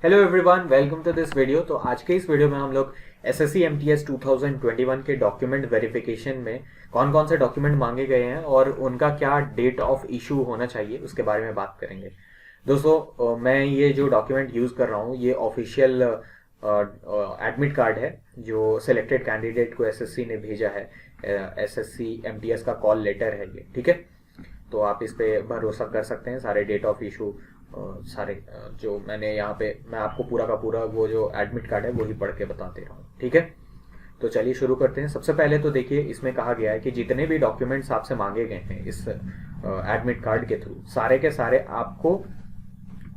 Hello everyone, welcome to this video. तो आज के इस वीडियो में हम लोग एसएससी एमटीएस 2021 के डॉक्यूमेंट वेरिफिकेशन में कौन कौन से डॉक्यूमेंट मांगे गए हैं और उनका क्या डेट ऑफ इशू होना चाहिए उसके बारे में बात करेंगे। दोस्तों, मैं ये जो डॉक्यूमेंट यूज़ कर रहा हूँ ये ऑफिशियल एडमिट कार्ड है जो सिलेक्टेड कैंडिडेट को एसएससी ने भेजा है। एसएससी एमटीएस का कॉल लेटर है ये, ठीक है। तो आप इस पे भरोसा कर सकते हैं। सारे डेट ऑफ इशू सारे जो मैंने यहाँ पे मैं आपको पूरा का पूरा वो जो एडमिट कार्ड है वही पढ़ के बताते रहा हूँ, ठीक है। तो चलिए शुरू करते हैं। सबसे पहले तो देखिए, इसमें कहा गया है कि जितने भी डॉक्यूमेंट्स आपसे मांगे गए हैं इस एडमिट कार्ड के थ्रू, सारे के सारे आपको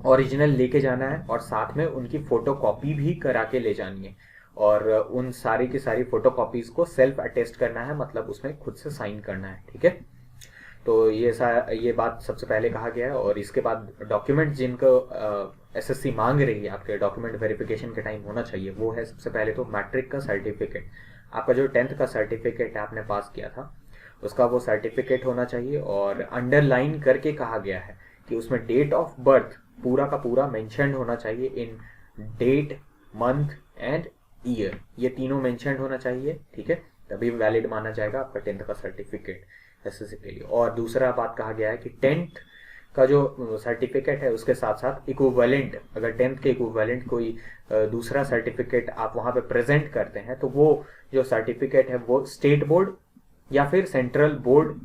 ओरिजिनल लेके जाना है और साथ में उनकी फोटो कॉपी भी करा के ले जानी है। और उन सारी की सारी फोटो कॉपीज को सेल्फ अटेस्ट करना है, मतलब उसमें खुद से साइन करना है, ठीक है। तो ये बात सबसे पहले कहा गया है। और इसके बाद डॉक्यूमेंट जिनको एसएससी मांग रही है आपके डॉक्यूमेंट वेरिफिकेशन के टाइम होना चाहिए, वो है सबसे पहले तो मैट्रिक का सर्टिफिकेट। आपका जो 10th का सर्टिफिकेट आपने पास किया था उसका वो सर्टिफिकेट होना चाहिए। और अंडरलाइन करके कहा गया है कि उसमें डेट ऑफ बर्थ पूरा का पूरा मेंशन होना चाहिए। इन डेट, मंथ एंड ईयर, ये तीनों मेंशन होना चाहिए, ठीक है। तभी वैलिड माना जाएगा आपका 10th का सर्टिफिकेट एसएससी के लिए। और दूसरा बात कहा गया है कि 10th का जो सर्टिफिकेट है उसके साथ साथ इक्विवेलेंट, अगर 10th के इक्विवेलेंट कोई दूसरा सर्टिफिकेट आप वहां पे प्रेजेंट करते हैं तो वो जो सर्टिफिकेट है वो स्टेट बोर्ड या फिर सेंट्रल बोर्ड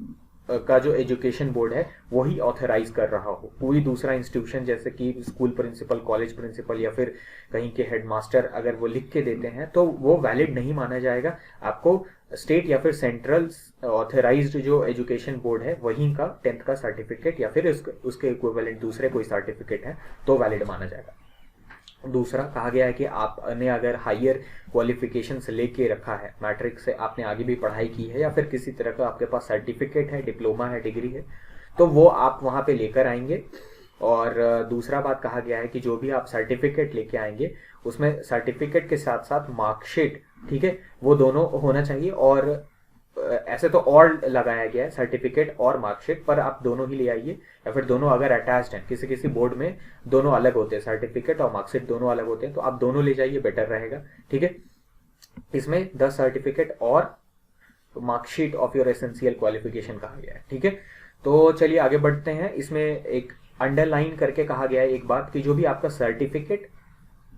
का जो एजुकेशन बोर्ड है वही ऑथराइज कर रहा हो। कोई दूसरा इंस्टीट्यूशन जैसे कि स्कूल प्रिंसिपल, कॉलेज प्रिंसिपल या फिर कहीं के हेडमास्टर अगर वो लिख के देते हैं तो वो वैलिड नहीं माना जाएगा। आपको स्टेट या फिर सेंट्रल ऑथराइज्ड जो एजुकेशन बोर्ड है वहीं का 10th का सर्टिफिकेट या फिर उसके इक्विवेलेंट दूसरे कोई सर्टिफिकेट है तो वैलिड माना जाएगा। दूसरा कहा गया है कि आपने अगर हायर क्वालिफिकेशन से लेके रखा है, मैट्रिक से आपने आगे भी पढ़ाई की है या फिर किसी तरह का आपके पास सर्टिफिकेट है, डिप्लोमा है, डिग्री है, तो वो आप वहाँ पे लेकर आएंगे। और दूसरा बात कहा गया है कि जो भी आप सर्टिफिकेट लेके आएंगे उसमें सर्टिफिकेट के साथ साथ मार्कशीट, ठीक है, वो दोनों होना चाहिए। और ऐसे तो और लगाया गया है सर्टिफिकेट और मार्कशीट, पर आप दोनों ही ले आइए या फिर दोनों अगर अटैच्ड हैं, किसी किसी बोर्ड में दोनों अलग होते हैं, सर्टिफिकेट और मार्कशीट दोनों अलग होते हैं, तो आप दोनों ले जाइए, बेटर रहेगा, ठीक है। इसमें 10 सर्टिफिकेट और marksheet of your essential qualification कहा गया है, ठीक है। तो चलिए आगे बढ़ते हैं। इसमें एक अंडरलाइन करके कहा गया है एक बात कि जो भी आपका सर्टिफिकेट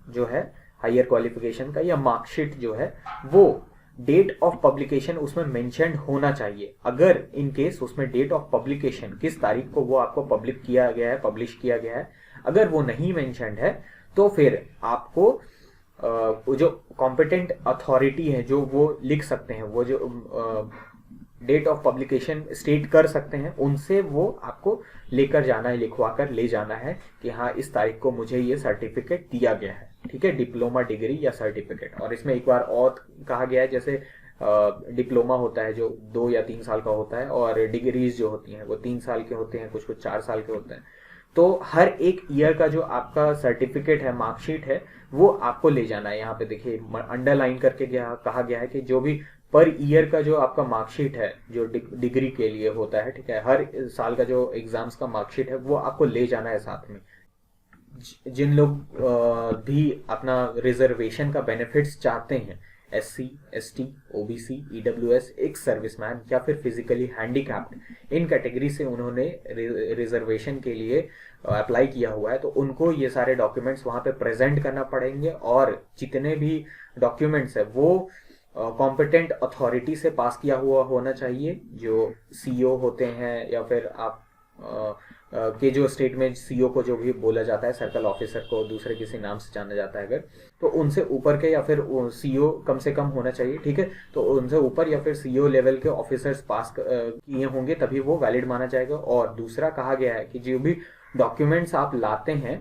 जो है हायर क्वालिफिकेशन का या मार्कशीट जो है वो डेट ऑफ पब्लिकेशन उसमें मेंशन्ड होना चाहिए। अगर इन केस उसमें डेट ऑफ पब्लिकेशन किस तारीख को वो आपको पब्लिक किया गया है, पब्लिश किया गया है, अगर वो नहीं मेंशन्ड है तो फिर आपको जो कॉम्पिटेंट अथॉरिटी है जो वो लिख सकते हैं, वो जो डेट ऑफ पब्लिकेशन स्टेट कर सकते हैं, उनसे वो आपको लेकर जाना है, लिखवा कर ले जाना है कि हाँ इस तारीख को मुझे ये सर्टिफिकेट दिया गया है, ठीक है, डिप्लोमा, डिग्री या सर्टिफिकेट। और इसमें एक बार और कहा गया है, जैसे डिप्लोमा होता है जो 2 या 3 साल का होता है और डिग्रीज जो होती हैं वो 3 साल के होते हैं, कुछ कुछ 4 साल के होते हैं। तो हर एक ईयर का जो आपका सर्टिफिकेट है, मार्कशीट है, वो आपको ले जाना है। यहाँ पे देखिए अंडरलाइन करके कहा गया है कि जो भी पर ईयर का जो आपका मार्कशीट है जो डिग्री के लिए होता है, ठीक है, हर साल का जो एग्जाम्स का मार्कशीट है वो आपको ले जाना है साथ में। जिन लोग भी अपना रिजर्वेशन का बेनिफिट्स चाहते हैं, SC, ST, OBC, EWS, ex serviceman या फिर फिजिकली हैंडीकैप्ड, इन कैटेगरी से उन्होंने रिजर्वेशन के लिए अप्लाई किया हुआ है, तो उनको ये सारे डॉक्यूमेंट्स वहाँ पे प्रेजेंट करना पड़ेंगे। और जितने भी डॉक्यूमेंट्स है वो कॉम्पिटेंट अथॉरिटी से पास किया हुआ होना चाहिए, जो सीईओ होते हैं या फिर आप के जो स्टेट में सीईओ को जो भी बोला जाता है, सर्कल ऑफिसर को दूसरे किसी नाम से जाना जाता है अगर, तो उनसे ऊपर के या फिर सीईओ कम से कम होना चाहिए, ठीक है। तो उनसे ऊपर या फिर सीईओ लेवल के ऑफिसर्स पास किए होंगे तभी वो वैलिड माना जाएगा। और दूसरा कहा गया है कि जो भी डॉक्यूमेंट्स आप लाते हैं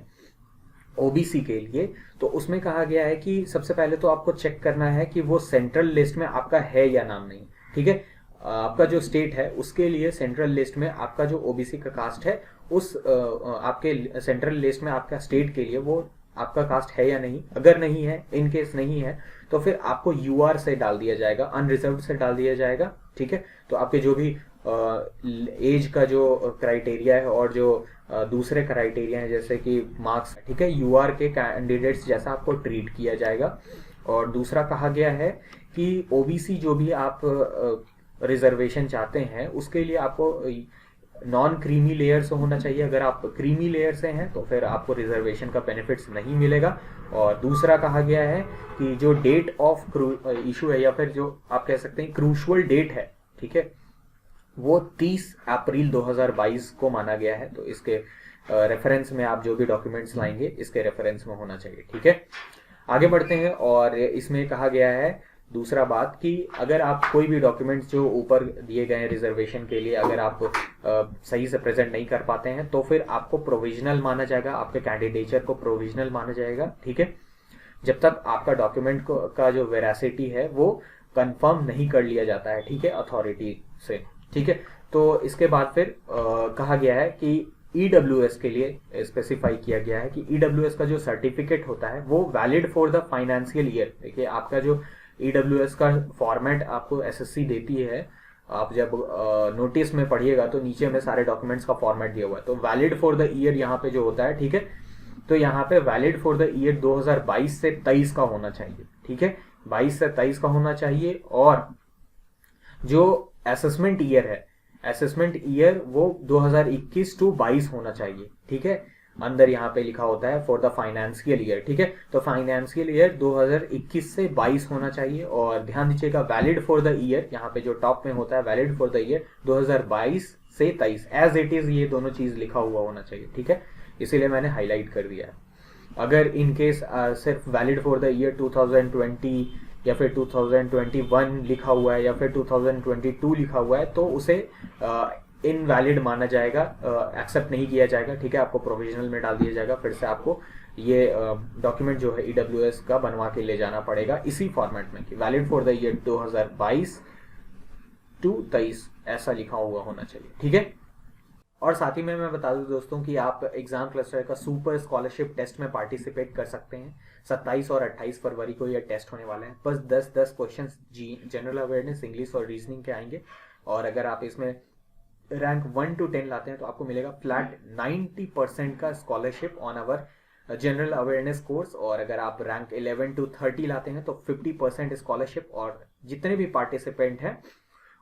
ओबीसी के लिए, तो उसमें कहा गया है कि सबसे पहले तो आपको चेक करना है कि वो सेंट्रल लिस्ट में आपका है या नाम नहीं, ठीक है। आपका जो स्टेट है उसके लिए सेंट्रल लिस्ट में आपका जो ओबीसी का कास्ट है उस आपके सेंट्रल लिस्ट में आपका स्टेट के लिए वो आपका कास्ट है या नहीं। अगर नहीं है, इन केस नहीं है, तो फिर आपको यूआर से डाल दिया जाएगा, अनरिजर्व्ड से डाल दिया जाएगा, ठीक है। तो आपके जो भी एज का जो क्राइटेरिया है और जो दूसरे क्राइटेरिया हैं जैसे कि मार्क्स, ठीक है, यूआर के कैंडिडेट्स जैसा आपको ट्रीट किया जाएगा। और दूसरा कहा गया है कि ओबीसी जो भी आप रिजर्वेशन चाहते हैं उसके लिए आपको नॉन क्रीमी लेयर से होना चाहिए। अगर आप क्रीमी लेयर से हैं तो फिर आपको रिजर्वेशन का बेनिफिट्स नहीं मिलेगा। और दूसरा कहा गया है कि जो डेट ऑफ इशू है या फिर जो आप कह सकते हैं क्रूशल डेट है, ठीक है, वो 30 अप्रैल 2022 को माना गया है। तो इसके रेफरेंस में आप जो भी डॉक्यूमेंट्स लाएंगे इसके रेफरेंस में होना चाहिए, ठीक है। आगे बढ़ते हैं और इसमें कहा गया है दूसरा बात कि अगर आप कोई भी डॉक्यूमेंट्स जो ऊपर दिए गए हैं रिजर्वेशन के लिए अगर आप सही से प्रेजेंट नहीं कर पाते हैं तो फिर आपको प्रोविजनल माना जाएगा, आपके कैंडिडेचर को प्रोविजनल माना जाएगा, ठीक है, जब तक आपका डॉक्यूमेंट का जो वेरासिटी है वो कंफर्म नहीं कर लिया जाता है, ठीक है, अथॉरिटी से, ठीक है। तो इसके बाद फिर कहा गया है कि ईडब्ल्यूएस के लिए स्पेसिफाई किया गया है कि ईडब्ल्यूएस का जो सर्टिफिकेट होता है वो valid for the financial year. देखिए आपका जो ईडब्ल्यूएस का फॉर्मेट आपको एसएससी देती है, आप जब नोटिस में पढ़िएगा तो नीचे में सारे डॉक्यूमेंट्स का फॉर्मेट दिया हुआ है। तो वैलिड फॉर द ईयर यहाँ पे जो होता है, ठीक है, तो यहाँ पे वैलिड फॉर द ईयर 2022 से 23 का होना चाहिए, ठीक है, 22 से 23 का होना चाहिए। और जो असेसमेंट ईयर है, असेसमेंट ईयर वो 2021 टू 22 होना चाहिए, ठीक है, अंदर यहाँ पे लिखा होता है फॉर द फाइनेंशियल ईयर, ठीक है। तो फाइनेंशियल ईयर 2021 से 22 होना चाहिए। और ध्यान दीजिएगा वैलिड फॉर द ईयर यहाँ पे जो टॉप में होता है वैलिड फॉर द ईयर 2022 से 23 एज इट इज, ये दोनों चीज लिखा हुआ होना चाहिए, ठीक है, इसीलिए मैंने हाईलाइट कर दिया है। अगर इन केस सिर्फ वैलिड फॉर द ईयर 2020 या फिर 2021 लिखा हुआ है या फिर 2022 लिखा हुआ है तो उसे इनवैलिड माना जाएगा, एक्सेप्ट नहीं किया जाएगा, ठीक है, आपको प्रोविजनल में डाल दिया जाएगा। फिर से आपको ये डॉक्यूमेंट जो है ईडब्ल्यूएस का बनवा के ले जाना पड़ेगा इसी फॉर्मेट में कि valid for the year 2022 to 23 ऐसा लिखा हुआ होना चाहिए, ठीक है। और साथ ही में मैं बता दूं दोस्तों कि आप एग्जाम क्लस्टर का सुपर स्कॉलरशिप टेस्ट में पार्टिसिपेट कर सकते हैं। 27 और 28 फरवरी को यह टेस्ट होने वाले हैं। बस 10 क्वेश्चन जनरल अवेयरनेस, इंग्लिश और रीजनिंग के आएंगे। और अगर आप इसमें रैंक 1 to 10 लाते हैं तो आपको मिलेगा फ्लैट 90% का scholarship on our general awareness course. और अगर आप रैंक 11 to 30 लाते हैं तो 50% स्कॉलरशिप। और जितने भी पार्टिसिपेंट हैं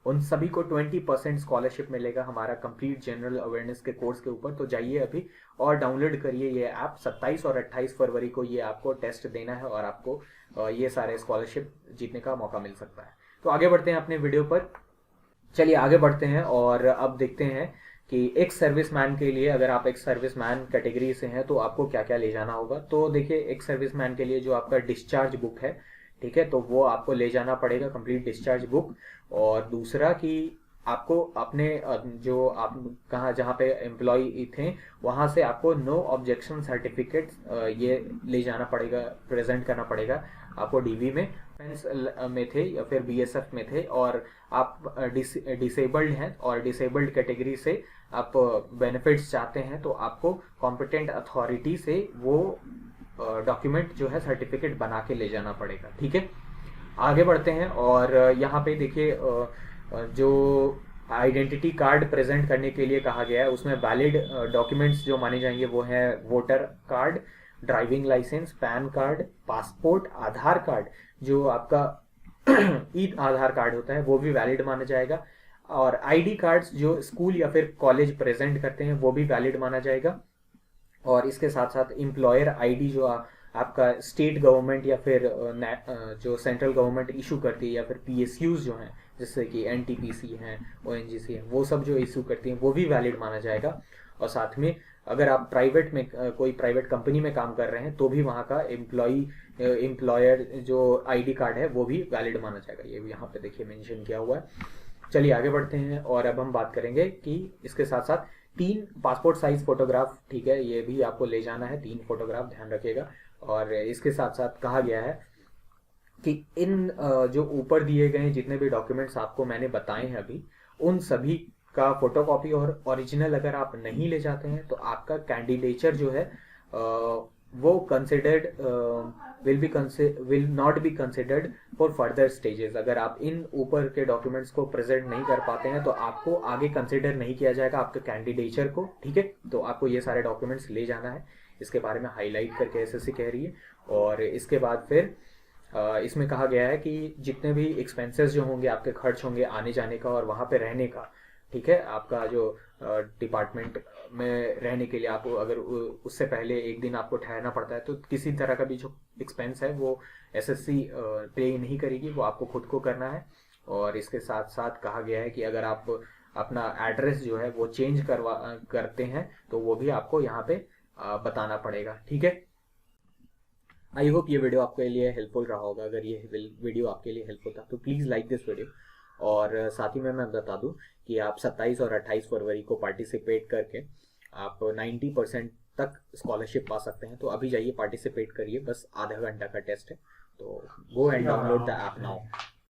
उन सभी को 20% स्कॉलरशिप मिलेगा हमारा कंप्लीट जनरल अवेयरनेस के कोर्स के ऊपर। तो जाइए अभी और डाउनलोड करिए ये ऐप। 27 और 28 फरवरी को ये आपको टेस्ट देना है और आपको ये सारे स्कॉलरशिप जीतने का मौका मिल सकता है। तो आगे बढ़ते हैं अपने वीडियो पर। चलिए आगे बढ़ते हैं और अब देखते हैं कि एक सर्विसमैन के लिए, अगर आप एक सर्विसमैन कैटेगरी से हैं तो आपको क्या क्या ले जाना होगा। तो देखिए एक सर्विसमैन के लिए जो आपका डिस्चार्ज बुक है, ठीक है, तो वो आपको ले जाना पड़ेगा, कंप्लीट डिस्चार्ज बुक। और दूसरा कि आपको अपने जो आप कहाँ जहाँ पे एम्प्लॉय थे वहाँ से आपको नो ऑब्जेक्शन सर्टिफिकेट ये ले जाना पड़ेगा, प्रेजेंट करना पड़ेगा आपको डीवी में, डिफेंस में थे या फिर बीएसएफ में थे और आप डिसेबल्ड हैं और डिसेबल्ड कैटेगरी से आप बेनिफिट्स चाहते हैं तो आपको कॉम्पिटेंट अथॉरिटी से वो डॉक्यूमेंट जो है सर्टिफिकेट बना के ले जाना पड़ेगा, ठीक है। आगे बढ़ते हैं और यहाँ पे देखिए जो आइडेंटिटी कार्ड प्रेजेंट करने के लिए कहा गया है उसमें वैलिड डॉक्यूमेंट्स जो माने जाएंगे वो है voter card, driving licence, pan card, passport, Aadhaar card, जो आपका ई आधार कार्ड होता है वो भी वैलिड माना जाएगा। और आईडी कार्ड्स जो स्कूल या फिर कॉलेज प्रेजेंट करते हैं वो भी वैलिड माना जाएगा। और इसके साथ साथ एम्प्लॉयर आईडी जो आपका स्टेट गवर्नमेंट या फिर जो सेंट्रल गवर्नमेंट इशू करती है या फिर पीएसयूज जो हैं जैसे कि एनटीपीसी हैं, ओएनजीसी हैं, वो सब जो इशू करती हैं वो भी वैलिड माना जाएगा। और साथ में अगर आप प्राइवेट में कोई प्राइवेट कंपनी में काम कर रहे हैं तो भी वहाँ का एम्प्लॉयर जो आईडी कार्ड है वो भी वैलिड माना जाएगा। ये भी यहाँ पे देखिए मेंशन किया हुआ है। चलिए आगे बढ़ते हैं और अब हम बात करेंगे कि इसके साथ साथ 3 पासपोर्ट साइज फोटोग्राफ, ठीक है, ये भी आपको ले जाना है, 3 फोटोग्राफ, ध्यान रखिएगा। और इसके साथ साथ कहा गया है कि इन जो ऊपर दिए गए जितने भी डॉक्यूमेंट्स आपको मैंने बताए हैं अभी, उन सभी का फोटोकॉपी और ओरिजिनल अगर आप नहीं ले जाते हैं तो आपका कैंडिडेचर जो है वो considered will not be considered for further stages. अगर आप इन ऊपर के डॉक्यूमेंट्स को प्रेजेंट नहीं कर पाते हैं तो आपको आगे कंसिडर नहीं किया जाएगा आपके कैंडिडेचर को, ठीक है। तो आपको ये सारे डॉक्यूमेंट्स ले जाना है, इसके बारे में हाईलाइट करके एसएससी कह रही है। और इसके बाद फिर इसमें कहा गया है कि जितने भी एक्सपेंसेस जो होंगे, आपके खर्च होंगे आने जाने का और वहाँ पे रहने का, ठीक है, आपका जो डिपार्टमेंट में रहने के लिए आपको अगर उससे पहले एक दिन आपको ठहरना पड़ता है तो किसी तरह का भी जो एक्सपेंस है वो एसएससी पे नहीं करेगी, वो आपको खुद को करना है। और इसके साथ साथ कहा गया है कि अगर आप अपना एड्रेस जो है वो चेंज करते हैं तो वो भी आपको यहाँ पे बताना पड़ेगा, ठीक है। आई होप ये वीडियो आपके लिए हेल्पफुल रहा होगा। अगर ये वीडियो आपके लिए हेल्पफुल था तो प्लीज़ लाइक दिस वीडियो। और साथ ही में मैं बता दूं कि आप 27 और 28 फरवरी को पार्टिसिपेट करके आप 90% तक स्कॉलरशिप पा सकते हैं। तो अभी जाइए पार्टिसिपेट करिए, बस आधा घंटा का टेस्ट है, तो go and download the app now.